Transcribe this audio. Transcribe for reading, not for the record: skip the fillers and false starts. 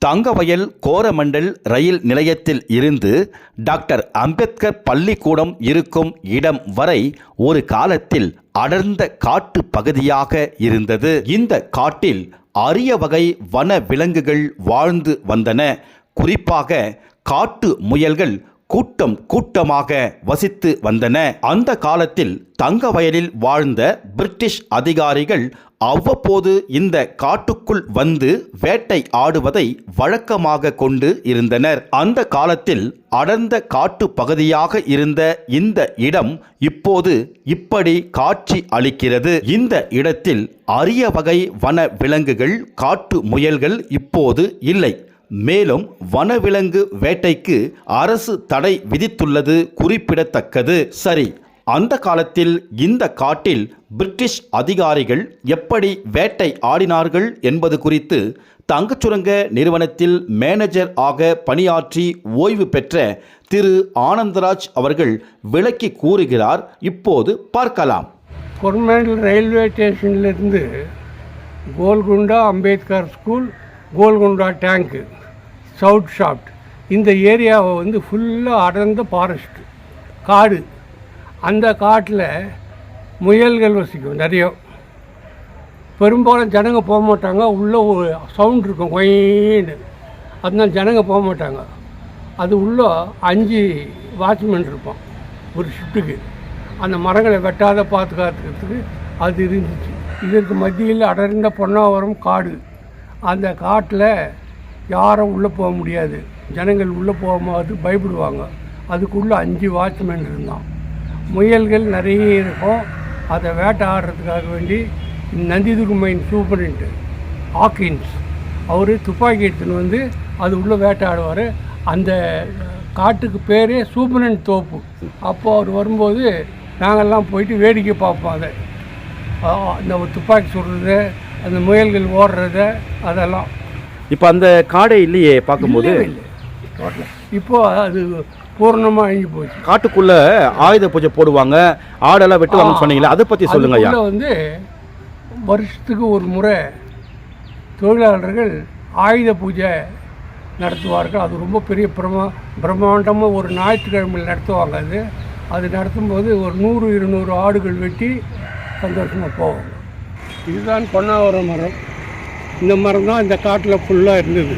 தங்கவயல் கோரமண்டல் ரயில் நிலையத்தில் இருந்து டாக்டர் அம்பேத்கர் பள்ளிக்கூடம் இருக்கும் இடம் வரை ஒரு காலத்தில் அடர்ந்த காட்டு பகுதியாக இருந்தது. இந்த காட்டில் அரிய வகை வன விலங்குகள் வாழ்ந்து வந்தன. குறிப்பாக காட்டு முயல்கள் கூட்டம் கூட்டமாக வசித்து வந்தன. அந்த காலத்தில் தங்கவயலில் வாழ்ந்த பிரிட்டிஷ் அதிகாரிகள் அவ்வப்போது இந்த காட்டுக்குள் வந்து வேட்டை ஆடுவதை வழக்கமாக கொண்டு இருந்தனர். அந்த காலத்தில் அடர்ந்த காட்டு பகுதியாக இருந்த இந்த இடம் இப்போது இப்படி காட்சி அளிக்கிறது. இந்த இடத்தில் அரிய வகை வன விலங்குகள் காட்டு முயல்கள் இப்போது இல்லை. மேலும் வனவிலங்கு வேட்டைக்கு அரசு தடை விதித்துள்ளது குறிப்பிடத்தக்கது. சரி, அந்த காலத்தில் இந்த காட்டில் பிரிட்டிஷ் அதிகாரிகள் எப்படி வேட்டை ஆடினார்கள் என்பது குறித்து தங்கச்சுரங்க நிறுவனத்தில் மேனேஜர் ஆக பணியாற்றி ஓய்வு பெற்ற திரு ஆனந்தராஜ் அவர்கள் விளக்கி கூறுகிறார். இப்போது பார்க்கலாம். கொரமண்டல் ரயில்வே ஸ்டேஷன்லேருந்து கோல்குண்டா அம்பேத்கர் ஸ்கூல், கோல்குண்டா டேங்க்கு, சவுத் ஷாப்ட், இந்த ஏரியாவை வந்து ஃபுல்லாக அடர்ந்த ஃபாரஸ்ட்டு காடு. அந்த காட்டில் முயல்கள் வசிக்கும் நிறைய. பெரும்பாலும் ஜனங்க போக மாட்டாங்க. உள்ளே ஒரு சவுண்ட் இருக்கும், கொயின்னு. அதனால ஜனங்க போக மாட்டாங்க. அது உள்ளே 5 வாட்ச்மேன் இருப்பான் ஒரு ஷிஃப்ட்டுக்கு. அந்த மரங்களை வெட்டாத பாதுகாத்துக்கிறதுக்கு அது இருந்துச்சு. இதற்கு மத்தியில் அடர்ந்த பொன்னாவரம் காடு. அந்த காட்டில் யாரும் உள்ளே போக முடியாது. ஜனங்கள் உள்ளே போகும்போது பயப்படுவாங்க. அதுக்குள்ளே 5 வாட்ச்மேன் இருந்தான். முயல்கள் நிறைய இருக்கும். அதை வேட்டை ஆடுறதுக்காக வேண்டி நந்திதுர்க் மைன் சூப்பரண்ட் ஹாக்கின்ஸ் அவர் துப்பாக்கி எடுத்துன்னு வந்து அது உள்ளே வேட்டையாடுவார். அந்த காட்டுக்கு பேரே சூப்பரண்ட் தோப்பு. அப்போது அவர் வரும்போது நாங்கள்லாம் போயிட்டு வேடிக்கை பார்ப்போம். அதை அந்த துப்பாக்கி சுடுறது, அந்த முயல்கள் ஓடுறது, அதெல்லாம். இப்போ அந்த காடே இல்லையே பார்க்கும்போது. இல்லை டோட்டலாக இப்போ அது பூர்ணமாக அழிஞ்சு போச்சு. காட்டுக்குள்ள ஆயுத பூஜை போடுவாங்க, ஆடெல்லாம் வெட்டுவாங்கன்னு சொன்னீங்களா, அதை பற்றி சொல்லுங்க ஐயா. வந்து வருஷத்துக்கு ஒரு முறை தொழிலாளர்கள் ஆயுத பூஜை நடத்துவார்கள். அது ரொம்ப பெரிய பிரம்மாண்டமாக ஒரு ஞாயிற்றுக்கிழமையில் நடத்துவாங்க. அது நடத்தும்போது ஒரு 100-200 ஆடுகள் வெட்டி சந்தோஷமாக போவாங்க. இதுதான் பொன்னாவரம் மரம். இந்த மரம் தான் இந்த காட்டில் ஃபுல்லாக இருந்தது.